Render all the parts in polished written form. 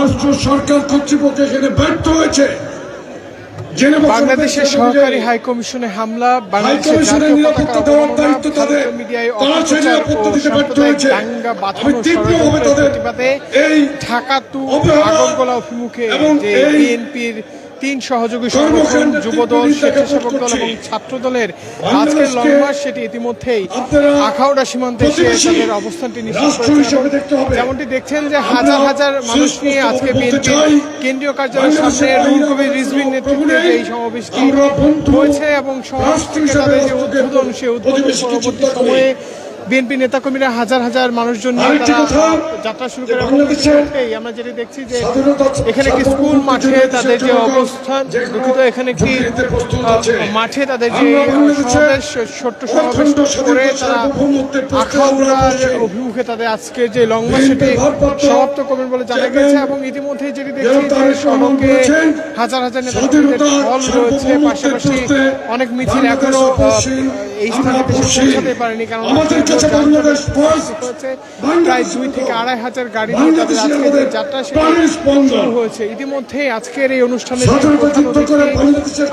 রাষ্ট্র সরকার কর্তৃপক্ষ এখানে ব্যর্থ হয়েছে। বাংলাদেশের সহকারী হাই কমিশনে হামলা, বাংলাদেশের নিরাপত্তা দেওয়ার দায়িত্ব তাদের, তারা সেই নিরাপত্তা দিতে ব্যর্থ হয়েছে। আমি তীব্রভাবে তাদের এই ঢাকা টু অবহেলা আগরতলা অভিমুখে এবং যে এই বিএনপির 3 সহযোগী সংগঠন যুবদল, স্বেচ্ছাসেবক দল এবং ছাত্র দলের আজকের লং মার্চ সেটি ইতিমধ্যেই আখাউড়া সীমান্তে এসে তাদের অবস্থানটি নিশ্চিত করেছে। যেমনটি দেখছেন যে হাজার হাজার মানুষ নিয়ে আজকে বিএনপির কেন্দ্রীয় কার্যালয়ের সামনে রুহুল কবির রিজভীর নেতৃত্বে এই সমাবেশটি হয়েছে এবং সমাবেশ থেকে তাদের যে উদ্বোধন, সেই উদ্বোধন পরবর্তী সময়ে বিএনপি নেতাকর্মীরা হাজার হাজার মানুষজন নিয়ে তারা যাত্রা শুরু করে। আমরা যেটা দেখছি যে এখানে একটি স্কুল মাঠে তাদের যে অবস্থান, দুঃখিত, এখানে একটি মাঠে তাদের যে সমাবেশ, ছোট্ট সমাবেশ করে তারা আখাউড়ার অভিমুখে তাদের আজকে যে লং মার্চ সেটি সমাপ্ত করবেন বলে জানা গেছে। এবং ইতিমধ্যে যেটি দেখছি যে সড়কে হাজার হাজার নেতাকর্মীদের ঢল রয়েছে, পাশাপাশি অনেক মিছিল এখনো এই স্থানে পৌঁছাতে পারেনি, কারণ প্রায় 2 থেকে 2.5 হাজার গাড়ি নিয়ে তাদের আজকে যে যাত্রা শুরু হয়েছে। ইতিমধ্যে আজকের এই অনুষ্ঠানে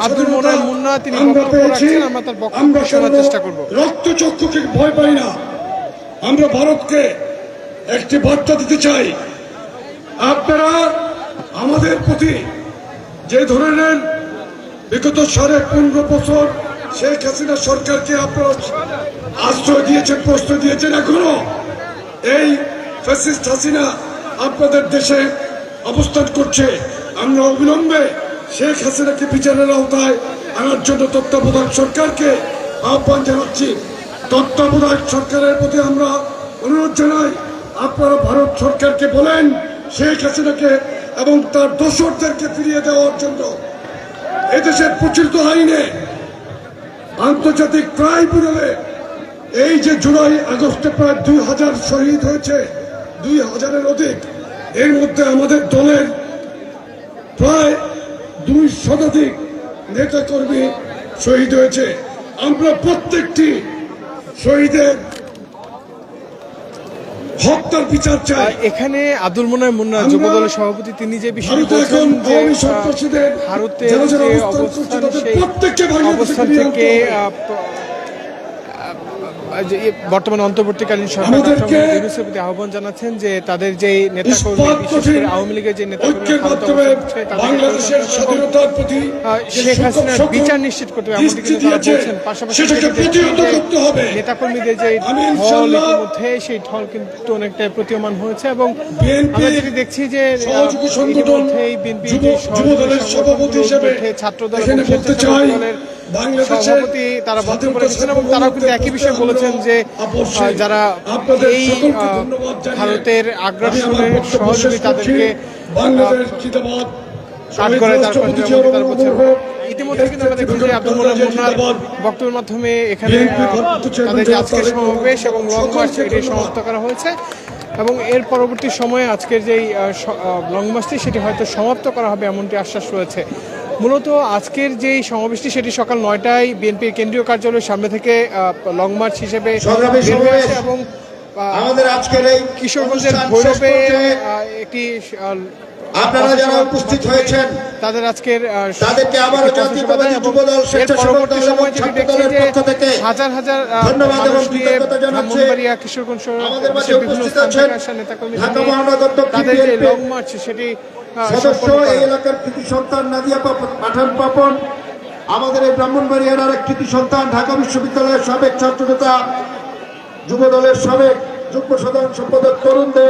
আব্দুল মোনায়েম মুন্না তিনি বক্তব্য রাখছেন, আমরা তার বক্তব্য শোনার চেষ্টা করব। রক্তচক্ষুকে ভয় পাই না, আমরা ভারতকে একটি বার্তা দিতে চাই। আপনারা আমাদের প্রতি যে ধরনের বিগত 15.5 বছর শেখ হাসিনা সরকারকে আপনারা আশ্রয় দিয়েছেন, প্রশ্রয় দিয়েছেন, এখনো এই ফ্যাসিস্ট হাসিনা আপনাদের দেশে অবস্থান করছে। আমরা অবিলম্বে শেখ হাসিনাকে বিচারের আওতায় আনার জন্য তত্ত্বাবধায়ক সরকারকে আহ্বান জানাচ্ছি। তত্ত্বাবধায়ক সরকারের প্রতি আমরা অনুরোধ জানাই, আপনারা ভারত সরকারকে বলেন শেখ হাসিনাকে এবং তার দোসরদেরকে ফিরিয়ে দেওয়ার জন্য। এদেশের প্রচলিত আইনে আন্তর্জাতিক ট্রাইব্যুনালে এই যে জুলাই আগস্টে প্রায় 2000 শহীদ হয়েছে, 2000-এর অধিক, এর মধ্যে আমাদের দলের প্রায় 2 শতাধিক নেতা কর্মী শহীদ হয়েছে। আমরা প্রত্যেকটি শহীদের হত্যার বিচার চাই। এখানে আব্দুল মোনায়েম মুন্না যুবদলের সভাপতি তিনি যে বিষয়টি বলছেন যে ভারতের যে অবস্থান, সেই অবস্থান থেকে বর্তমানে অন্তর্বর্তীকালীন সরকার ইউনূসের প্রতি আহ্বান জানাচ্ছেন যে তাদের যে নেতাকর্মী, বিশেষ করে আওয়ামী লীগের যে নেতাকর্মী শেখ হাসিনার বিচার নিশ্চিত করতে হবে এমনটি কিন্তু তারা বলছেন। পাশাপাশি নেতাকর্মীদের যে ঢল ইতিমধ্যে সেই ঢল কিন্তু অনেকটা প্রতীয়মান হয়েছে এবং আমরা যেটি দেখছি যে ইতিমধ্যেই বিএনপি সভাপতি হিসেবে ছাত্র দল এবং স্বেচ্ছাসেবক দলের সভাপতি তারা বক্তব্য রেখেছেন এবং তারাও কিন্তু একই বিষয় বলেছেন যে যারা এই ভারতের আগ্রাসনের সহযোগী তাদেরকে কাট করে তারা বলছেন। ইতিমধ্যে কিন্তু আমরা দেখছি যে আব্দুল মোনায়েম মুন্নার বক্তব্যের মাধ্যমে এখানে তাদের যে আজকের সমাবেশ এবং লং মার্চ এটি সমাপ্ত করা হয়েছে এবং এর পরবর্তী সময়ে আজকের যেই লং মার্চটি সেটি হয়তো সমাপ্ত করা হবে এমনটি আশ্বাস রয়েছে। মূলত আজকের যেই সমাবেশটি সেটি সকাল 9টায় বিএনপির কেন্দ্রীয় কার্যালয়ের সামনে থেকে লং মার্চ হিসেবে এবং আমাদের আজকের এই কিশোরগঞ্জের ভৈরবে একটি আপনারা যারা উপস্থিত হয়েছেন তাদের আজকের তাদেরকে আবারও জাতীয়তাবাদী যুবদল স্বেচ্ছাসেবক দল এবং ছাত্র দলের পক্ষ থেকে হাজার হাজার ধন্যবাদ এবং কৃতজ্ঞতা জানাচ্ছি। কিশোরগঞ্জ আমাদের মাঝে উপস্থিত আছেন ঢাকা মহানগর দক্ষিণ বিএনপির লং মার্চ সেটি সদস্য, এই এলাকার কৃতি সন্তান নাদিয়া পাঠান পাপন, আমাদের এই ব্রাহ্মণবাড়িয়ার আরেক কৃতি সন্তান, ঢাকা বিশ্ববিদ্যালয়ের সাবেক ছাত্রনেতা, যুবদলের সাবেক যুগ্ম সাধারণ সম্পাদক তরুণ দে,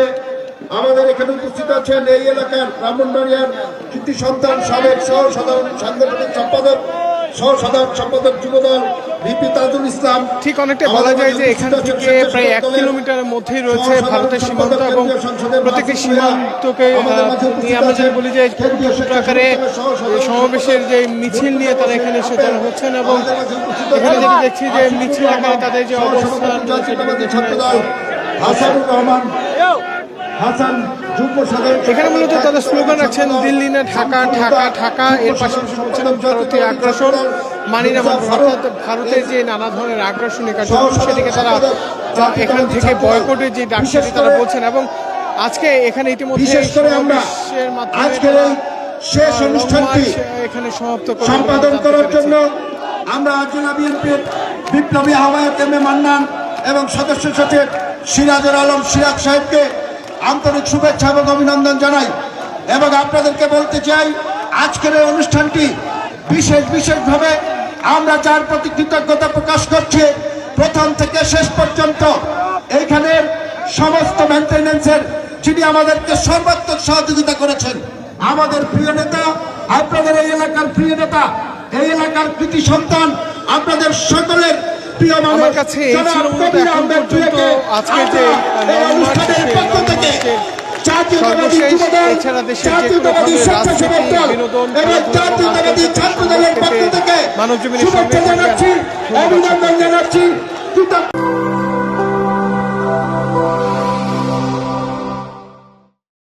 আমাদের এখানে উপস্থিত আছেন এই এলাকার ব্রাহ্মণবাড়িয়ার কৃতি সন্তান সাবেক সহ সাধারণ সাংগঠনিক সম্পাদক, সহ সাধারণ সম্পাদক যুবদল ভিপি তাজুল ইসলাম। ঠিক অনেকটা বলা যায় যে এখান থেকে প্রায় 1 কিলোমিটারের মধ্যেই রয়েছে ভারতের সীমান্ত এবং প্রত্যেকটি সীমান্তকে নিয়ে আমরা যদি বলি যে ছোট আকারে সমাবেশের যে মিছিল নিয়ে তারা এখানে এসে জড়ো হচ্ছেন এবং এখানে যেটা দেখছি যে মিছিল আকারে তাদের যে অবস্থান হাসানুর রহমান হাসান এখানে মূলত তাদের স্লোগান রাখছেন দিল্লি না ঢাকা, ঢাকা ঢাকা। এর পাশাপাশি বলছেন ভারতীয় আগ্রাসন মানি না, অর্থাৎ ভারতের যে নানা ধরনের আগ্রাসনী কার্যক্রম সেটিকে তারা এখান থেকে বয়কটের যে ডাক সেটি তারা বলছেন। এবং আজকে এখানে ইতিমধ্যে বিশেষ করে আমরা সমাবেশের মাধ্যমে আজকের এই শেষ লং অনুষ্ঠানটি মার্চ এখানে সমাপ্ত করবে বলে সম্পাদন জানতে করার পেরেছি। জন্য আমরা জেলা বিএনপির বিপ্লবী আহ্বায়ক এম এ মান্নান এবং সদস্য সচিব সিরাজুল আলম সিরাজ সাহেবকে আন্তরিক শুভেচ্ছা এবং অভিনন্দন জানাই এবং আপনাদেরকে বলতে চাই আজকের এই অনুষ্ঠানটি বিশেষভাবে আমরা যার প্রতি কৃতজ্ঞতা প্রকাশ করছি প্রথম থেকে শেষ পর্যন্ত এইখানের সমস্ত মেনটেন্যান্সের যিনি আমাদেরকে সর্বাত্মক সহযোগিতা করেছেন আমাদের প্রিয় নেতা আপনাদের এই এলাকার প্রিয় নেতা এই এলাকার কৃতি সন্তান আপনাদের সকলের প্রিয় মানুষ আমার কাছে এই জনাব ছিল মূলত কবির এখন আহমেদ পর্যন্ত প্রিয়কে আজকে যে আমরা এই লং মার্চ অনুষ্ঠানের সেই পক্ষ লং থেকে মার্চের জাতীয়তাবাদী সর্বশেষ যুবদল, এছাড়া দেশের যে কোনো জাতীয়তাবাদী ধরনের স্বেচ্ছাসেবক রাজনীতি, দল বিনোদন, এবং খেলাধুলা এবং জাতীয়তাবাদী আন্তর্জাতিক ছাত্র দলের পক্ষ সংবাদ থেকে মানবজীবনের সঙ্গে শুভেচ্ছা থাকবেন। জানাচ্ছি ধন্যবাদ অভিনন্দন সকলকে। জানাচ্ছি কৃতজ্ঞ